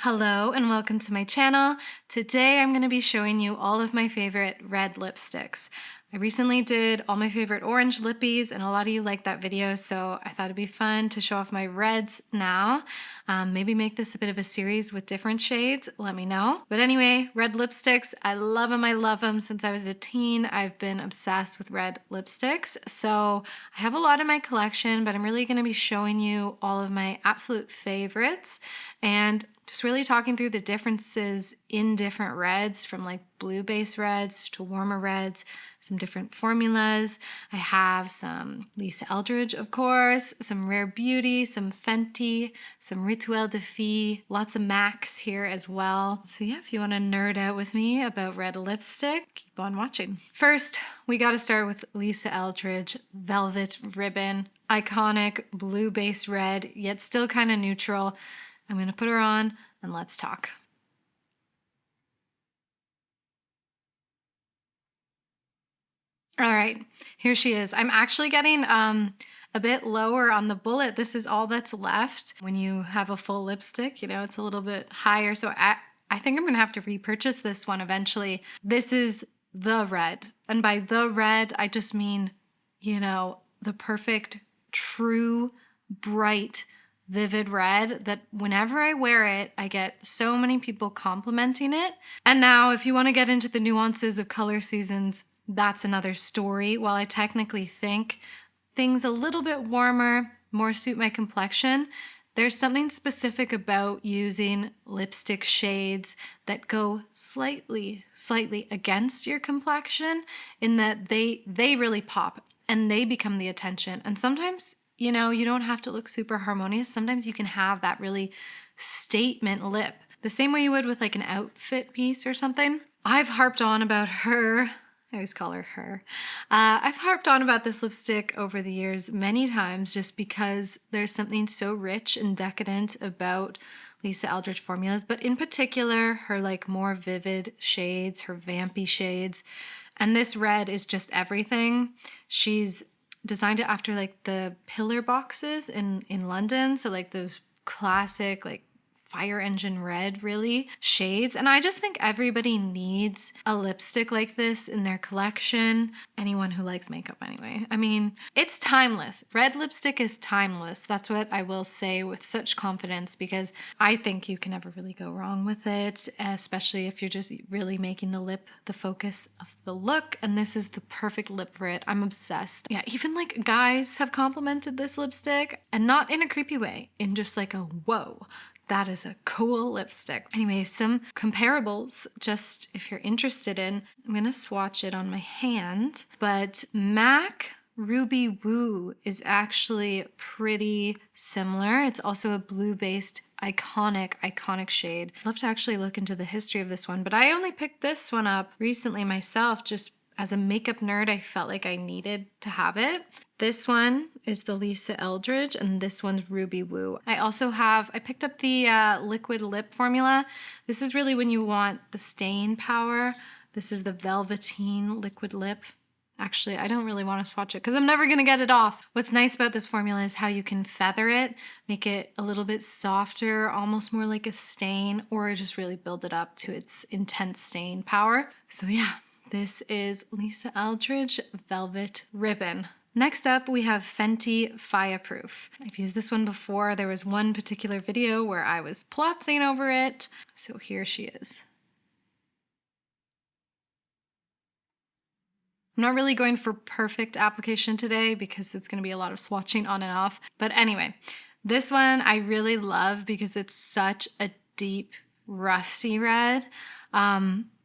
Hello and welcome to my channel. Today I'm going to be showing you all of my favorite red lipsticks. I recently did all my favorite orange lippies and a lot of you liked that video, so I thought it'd be fun to show off my reds now. Maybe make this a bit of a series with different shades, let me know. But anyway, red lipsticks, I love them since I was a teen. I've been obsessed with red lipsticks. So I have a lot in my collection, but I'm really going to be showing you all of my absolute favorites and just really talking through the differences in different reds, from like blue base reds to warmer reds, some different formulas. I have some Lisa Aldridge, of course, some Rare Beauty, some Fenty, some Rituel Defe, lots of MACs here as well. So yeah, if you want to nerd out with me about red lipstick, keep on watching. First, we got to start with Lisa Aldridge Velvet Ribbon. Iconic blue base red, yet still kind of neutral. I'm going to put her on and let's talk. All right, here she is. I'm actually getting a bit lower on the bullet. This is all that's left. When you have a full lipstick, you know, it's a little bit higher. So I think I'm going to have to repurchase this one eventually. This is the red. And by the red, I just mean, you know, the perfect, true, bright, vivid red that whenever I wear it, I get so many people complimenting it. And now if you want to get into the nuances of color seasons, that's another story. While I technically think things a little bit warmer more suit my complexion, there's something specific about using lipstick shades that go slightly against your complexion in that they really pop and they become the attention. And sometimes, you know, you don't have to look super harmonious. Sometimes you can have that really statement lip, the same way you would with like an outfit piece or something. I've harped on about her. I always call her her. I've harped on about this lipstick over the years many times just because there's something so rich and decadent about Lisa Aldridge formulas, but in particular, her like more vivid shades, her vampy shades. And this red is just everything. She's designed it after like the pillar boxes in London. So like those classic like fire engine red really shades. And I just think everybody needs a lipstick like this in their collection. Anyone who likes makeup anyway. I mean, it's timeless. Red lipstick is timeless. That's what I will say with such confidence because I think you can never really go wrong with it, especially if you're just really making the lip the focus of the look. And this is the perfect lip for it. I'm obsessed. Yeah, even like guys have complimented this lipstick and not in a creepy way, in just like a whoa. That is a cool lipstick. Anyway, some comparables, just if you're interested in. I'm going to swatch it on my hand. But MAC Ruby Woo is actually pretty similar. It's also a blue-based iconic shade. I'd love to actually look into the history of this one, but I only picked this one up recently myself. Just as a makeup nerd, I felt like I needed to have it. This one is the Lisa Eldridge, and this one's Ruby Woo. I picked up the liquid lip formula. This is really when you want the stain power. This is the Velveteen liquid lip. Actually, I don't really want to swatch it because I'm never going to get it off. What's nice about this formula is how you can feather it, make it a little bit softer, almost more like a stain, or just really build it up to its intense stain power. So yeah, this is Lisa Aldridge Velvet Ribbon. Next up, we have Fenty Fireproof. I've used this one before. There was one particular video where I was plotzing over it. So here she is. I'm not really going for perfect application today because it's going to be a lot of swatching on and off. But anyway, this one I really love because it's such a deep, rusty red.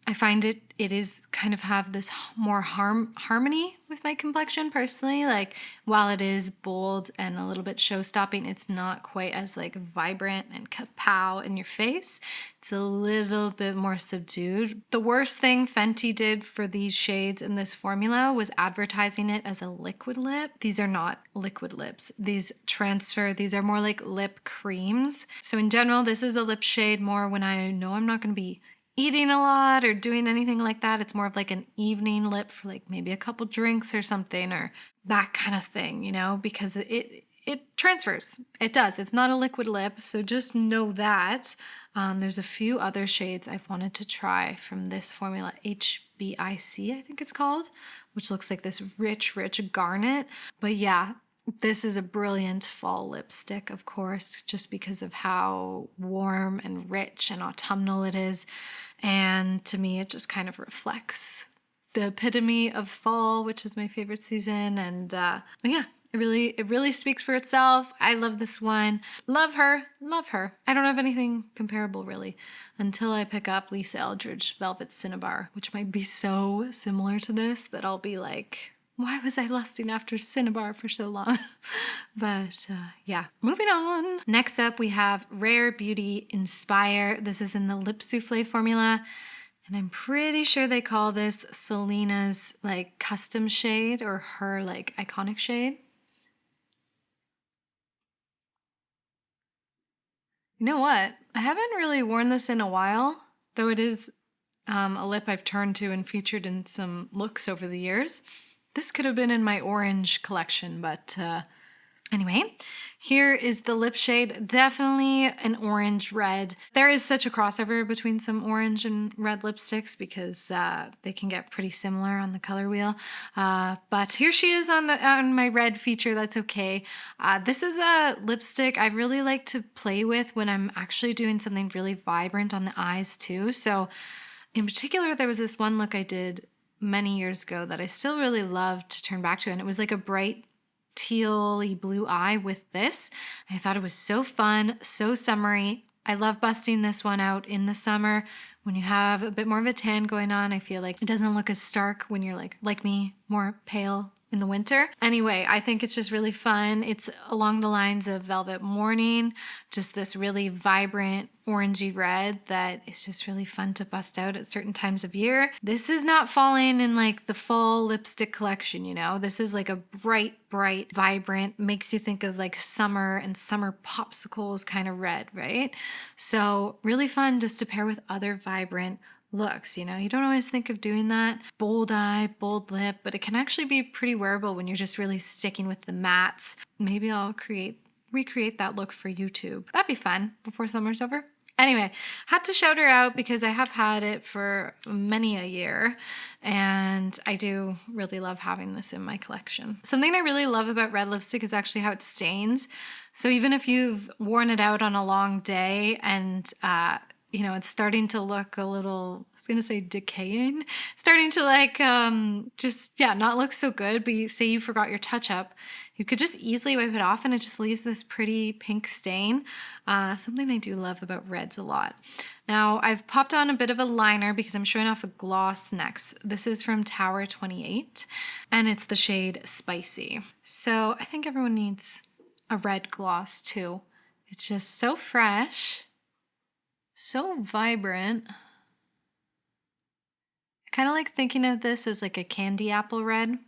I find it is kind of have this more harmony with my complexion personally. Like while it is bold and a little bit show-stopping, it's not quite as like vibrant and kapow in your face. It's a little bit more subdued. The worst thing Fenty did for these shades in this formula was advertising it as a liquid lip. These are not liquid lips. These are more like lip creams. So in general, this is a lip shade more when I know I'm not going to be eating a lot or doing anything like that. It's more of like an evening lip for like maybe a couple drinks or something or that kind of thing, you know, because it it transfers. It does. It's not a liquid lip, so just know that. There's a few other shades I've wanted to try from this formula, HBIC, I think it's called, which looks like this rich garnet. But yeah, this is a brilliant fall lipstick, of course, just because of how warm and rich and autumnal it is. And to me, it just kind of reflects the epitome of fall, which is my favorite season. And yeah, it really speaks for itself. I love this one. Love her. I don't have anything comparable really until I pick up Lisa Aldridge Velvet Cinnabar, which might be so similar to this that I'll be like, why was I lusting after Cinnabar for so long? But yeah, moving on. Next up, we have Rare Beauty Inspire. This is in the Lip Souffle formula. And I'm pretty sure they call this Selena's like custom shade or her like iconic shade. You know what? I haven't really worn this in a while, though it is a lip I've turned to and featured in some looks over the years. This could have been in my orange collection, but anyway, here is the lip shade. Definitely an orange red. There is such a crossover between some orange and red lipsticks because they can get pretty similar on the color wheel. But here she is on my red feature. That's okay. This is a lipstick I really like to play with when I'm actually doing something really vibrant on the eyes too. So in particular, there was this one look I did many years ago that I still really love to turn back to, and it was like a bright teal-y blue eye with this. I thought it was so fun, so summery. I love busting this one out in the summer when you have a bit more of a tan going on. I feel like it doesn't look as stark when you're like me, more pale in the winter. Anyway, I think it's just really fun. It's along the lines of Velvet Morning, just this really vibrant orangey red that is just really fun to bust out at certain times of year. This is not falling in like the fall lipstick collection, you know? This is like a bright, vibrant, makes you think of like summer and summer popsicles kind of red, right? So really fun just to pair with other vibrant looks, you know, you don't always think of doing that. Bold eye, bold lip, but it can actually be pretty wearable when you're just really sticking with the mattes. Maybe I'll recreate that look for YouTube. That'd be fun before summer's over. Anyway, had to shout her out because I have had it for many a year and I do really love having this in my collection. Something I really love about red lipstick is actually how it stains. So even if you've worn it out on a long day and you know, it's starting to look a little, I was going to say decaying, starting to like, just, yeah, not look so good, but you say you forgot your touch up, you could just easily wipe it off and it just leaves this pretty pink stain. Something I do love about reds a lot. Now I've popped on a bit of a liner because I'm showing off a gloss next. This is from Tower 28 and it's the shade Spicy. So I think everyone needs a red gloss too. It's just so fresh. So vibrant. I kind of like thinking of this as like a candy apple red.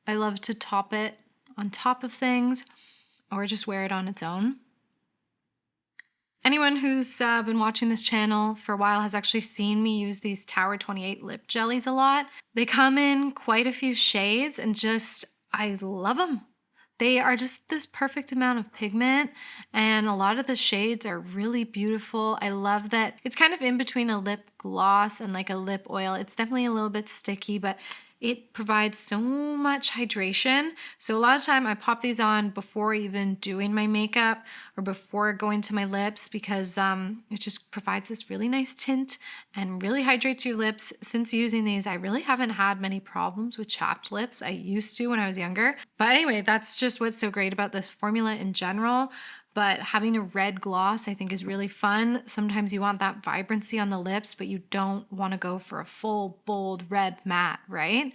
I love to top it on top of things or just wear it on its own. Anyone who's been watching this channel for a while has actually seen me use these Tower 28 lip jellies a lot. They come in quite a few shades and just, I love them. They are just this perfect amount of pigment and a lot of the shades are really beautiful. I love that it's kind of in between a lip gloss and like a lip oil. It's definitely a little bit sticky, but it provides so much hydration. So a lot of time I pop these on before even doing my makeup or before going to my lips because it just provides this really nice tint and really hydrates your lips. Since using these, I really haven't had many problems with chapped lips. I used to when I was younger. But anyway, that's just what's so great about this formula in general. But having a red gloss I think is really fun. Sometimes you want that vibrancy on the lips, but you don't want to go for a full, bold red matte, right?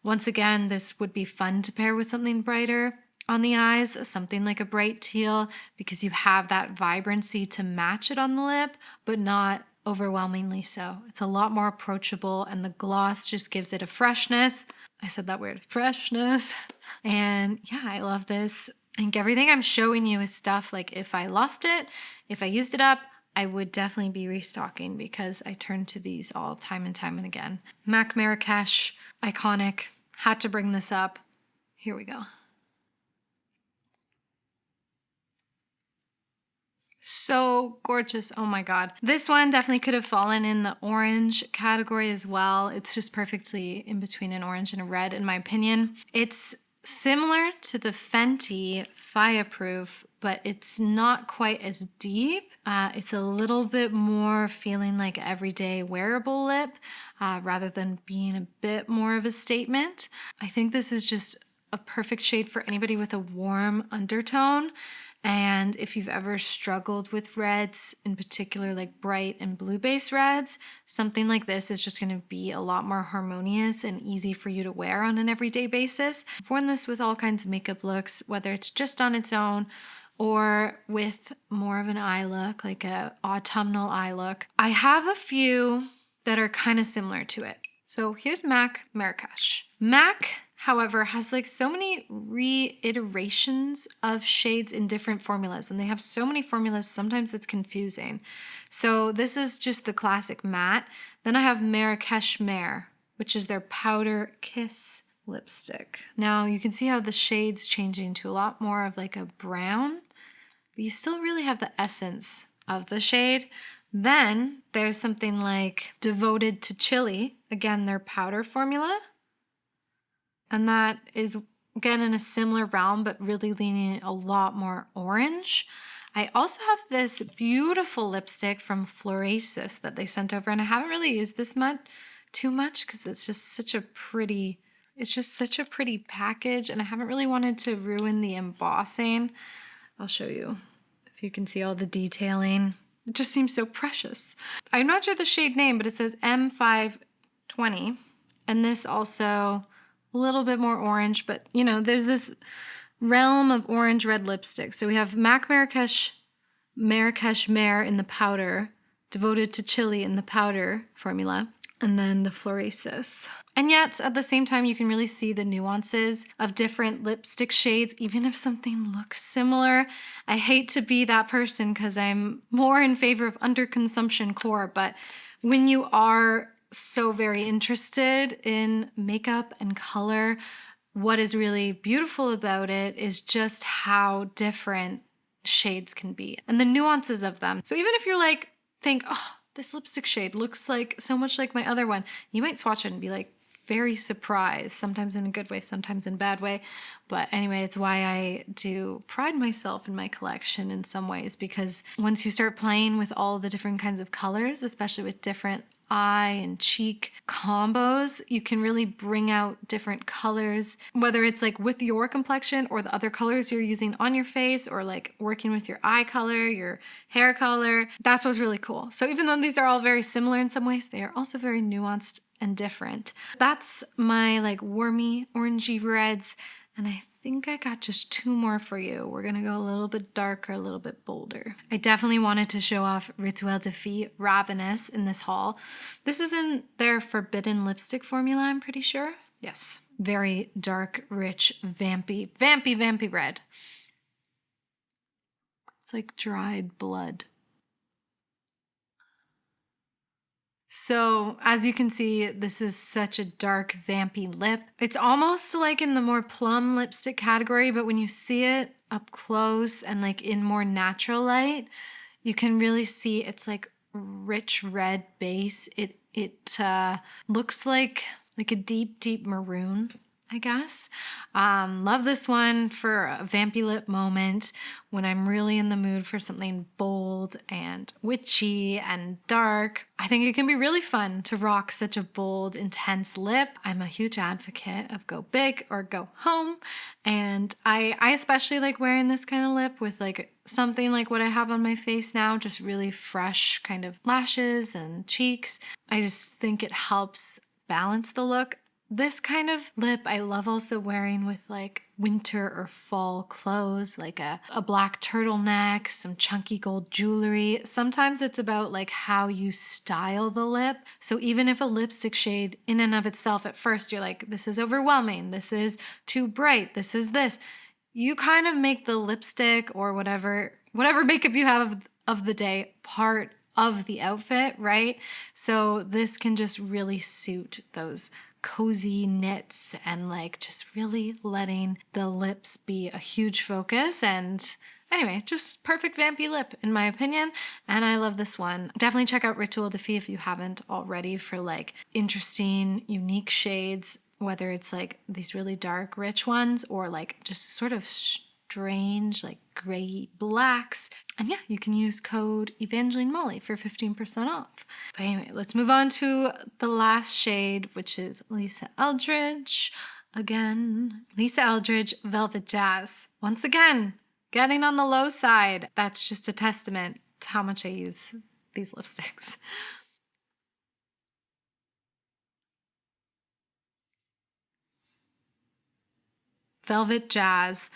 Once again, this would be fun to pair with something brighter on the eyes, something like a bright teal, because you have that vibrancy to match it on the lip, but not overwhelmingly so. It's a lot more approachable and the gloss just gives it a freshness. I said that weird, freshness. And yeah, I love this. I think everything I'm showing you is stuff like if I lost it, if I used it up, I would definitely be restocking because I turn to these all time and again. MAC Marrakesh, iconic, had to bring this up. Here we go. So gorgeous. Oh my God. This one definitely could have fallen in the orange category as well. It's just perfectly in between an orange and a red, in my opinion. It's similar to the Fenty Fireproof, but it's not quite as deep. It's a little bit more feeling like everyday wearable lip rather than being a bit more of a statement. I think this is just a perfect shade for anybody with a warm undertone. And if you've ever struggled with reds, in particular like bright and blue base reds, something like this is just going to be a lot more harmonious and easy for you to wear on an everyday basis. I've worn this with all kinds of makeup looks, whether it's just on its own or with more of an eye look, like a autumnal eye look. I have a few that are kind of similar to it. So here's MAC Marrakesh. MAC, however, has like so many reiterations of shades in different formulas, and they have so many formulas, sometimes it's confusing. So this is just the classic matte. Then I have Marrakesh Mare, which is their Powder Kiss lipstick. Now you can see how the shade's changing to a lot more of like a brown, but you still really have the essence of the shade. Then there's something like Devoted to Chili, again, their powder formula. And that is, again, in a similar realm, but really leaning a lot more orange. I also have this beautiful lipstick from Florasis that they sent over, and I haven't really used this too much because it's just such a pretty package, and I haven't really wanted to ruin the embossing. I'll show you if you can see all the detailing. It just seems so precious. I'm not sure the shade name, but it says M520, and this also a little bit more orange, but you know, there's this realm of orange red lipstick. So we have MAC Marrakesh Mare in the powder, Devoted to Chili in the powder formula, and then the Florasis. And yet, at the same time, you can really see the nuances of different lipstick shades, even if something looks similar. I hate to be that person because I'm more in favor of underconsumption core, but when you are so very interested in makeup and color, what is really beautiful about it is just how different shades can be and the nuances of them. So even if you're like, think, oh, this lipstick shade looks like so much like my other one, you might swatch it and be like very surprised, sometimes in a good way, sometimes in a bad way. But anyway, it's why I do pride myself in my collection in some ways, because once you start playing with all the different kinds of colors, especially with different eye and cheek combos, you can really bring out different colors, whether it's like with your complexion or the other colors you're using on your face, or like working with your eye color, your hair color. That's what's really cool. So even though these are all very similar in some ways, they are also very nuanced and different. That's my like warmy orangey reds, and I think I got just two more for you. We're gonna go a little bit darker, a little bit bolder. I definitely wanted to show off Rituel Defe Ravenous in this haul. This is in their Forbidden lipstick formula, I'm pretty sure. Yes, very dark, rich, vampy red. It's like dried blood. So as you can see, this is such a dark, vampy lip. It's almost like in the more plum lipstick category, but when you see it up close and like in more natural light, you can really see it's like rich red base. It looks like a deep maroon, I guess. Love this one for a vampy lip moment when I'm really in the mood for something bold and witchy and dark. I think it can be really fun to rock such a bold, intense lip. I'm a huge advocate of go big or go home. And I especially like wearing this kind of lip with like something like what I have on my face now, just really fresh kind of lashes and cheeks. I just think it helps balance the look. This kind of lip I love also wearing with like winter or fall clothes, like a black turtleneck, some chunky gold jewelry. Sometimes it's about like how you style the lip. So even if a lipstick shade in and of itself at first you're like, this is overwhelming, this is too bright, this is this, you kind of make the lipstick or whatever makeup you have of the day part of the outfit, right? So this can just really suit those cozy knits and like just really letting the lips be a huge focus and Anyway, just perfect vampy lip in my opinion. And I love this one. Definitely check out Rituel Defe if you haven't already for like interesting, unique shades, whether it's like these really dark, rich ones or like just sort of strange, like gray blacks. And yeah, you can use code Evangeline Molly for 15% off. But anyway, let's move on to the last shade, which is Lisa Aldridge. Again, Lisa Aldridge Velvet Jazz. Once again, getting on the low side. That's just a testament to how much I use these lipsticks. Velvet Jazz.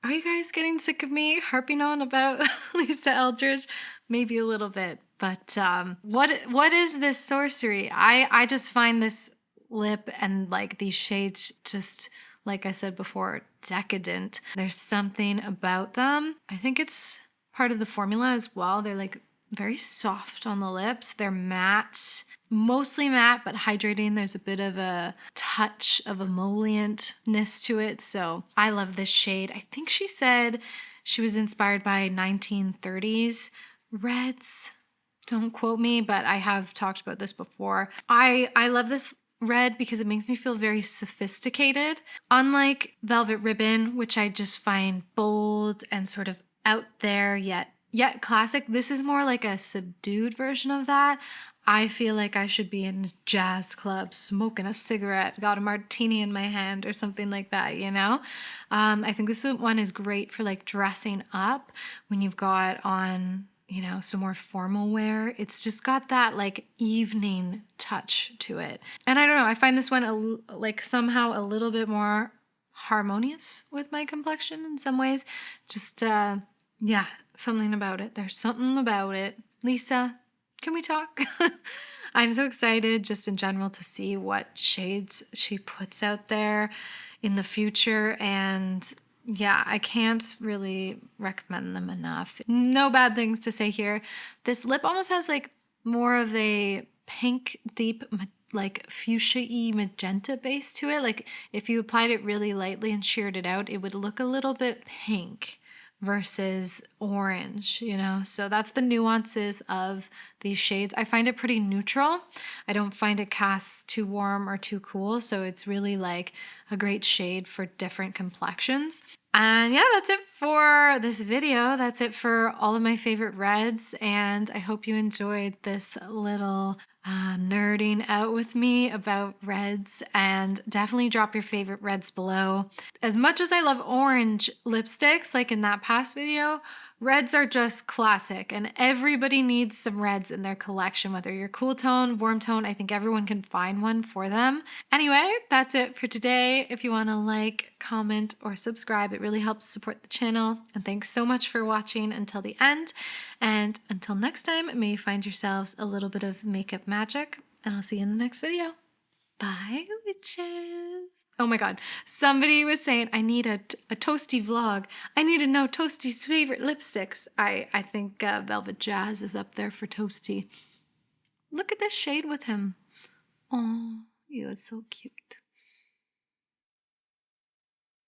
Are you guys getting sick of me harping on about Lisa Eldridge? Maybe a little bit, but what is this sorcery? I just find this lip and like these shades just, like I said before, decadent. There's something about them. I think it's part of the formula as well. They're like very soft on the lips. They're matte, mostly matte, but hydrating. There's a bit of a touch of emollientness to it. So I love this shade. I think she said she was inspired by 1930s reds. Don't quote me, but I have talked about this before. I love this red because it makes me feel very sophisticated. Unlike Velvet Ribbon, which I just find bold and sort of out there yet classic, this is more like a subdued version of that. I feel like I should be in a jazz club smoking a cigarette, got a martini in my hand or something like that, you know? I think this one is great for like dressing up when you've got on, you know, some more formal wear. It's just got that like evening touch to it. And I don't know, I find this one like somehow a little bit more harmonious with my complexion in some ways. Just, yeah, something about it. There's something about it. Lisa, can we talk? I'm so excited just in general to see what shades she puts out there in the future. And yeah, I can't really recommend them enough. No bad things to say here. This lip almost has like more of a pink, deep, like fuchsia-y magenta base to it. Like if you applied it really lightly and sheared it out, it would look a little bit pink versus orange, you know? So that's the nuances of these shades. I find it pretty neutral. I don't find it cast too warm or too cool. So it's really like a great shade for different complexions. And yeah, that's it for this video. That's it for all of my favorite reds. And I hope you enjoyed this little nerding out with me about reds, and definitely drop your favorite reds below. As much as I love orange lipsticks, like in that past video, reds are just classic and everybody needs some reds in their collection, whether you're cool tone, warm tone. I think everyone can find one for them. Anyway, that's it for today. If you want to like, comment, or subscribe, it really helps support the channel. And thanks so much for watching until the end. And until next time, may you find yourselves a little bit of makeup magic, and I'll see you in the next video. Bye, witches. Oh my God. Somebody was saying, I need a toasty vlog. I need to know Toasty's favorite lipsticks. I think Velvet Jazz is up there for Toasty. Look at this shade with him. Oh, you are so cute.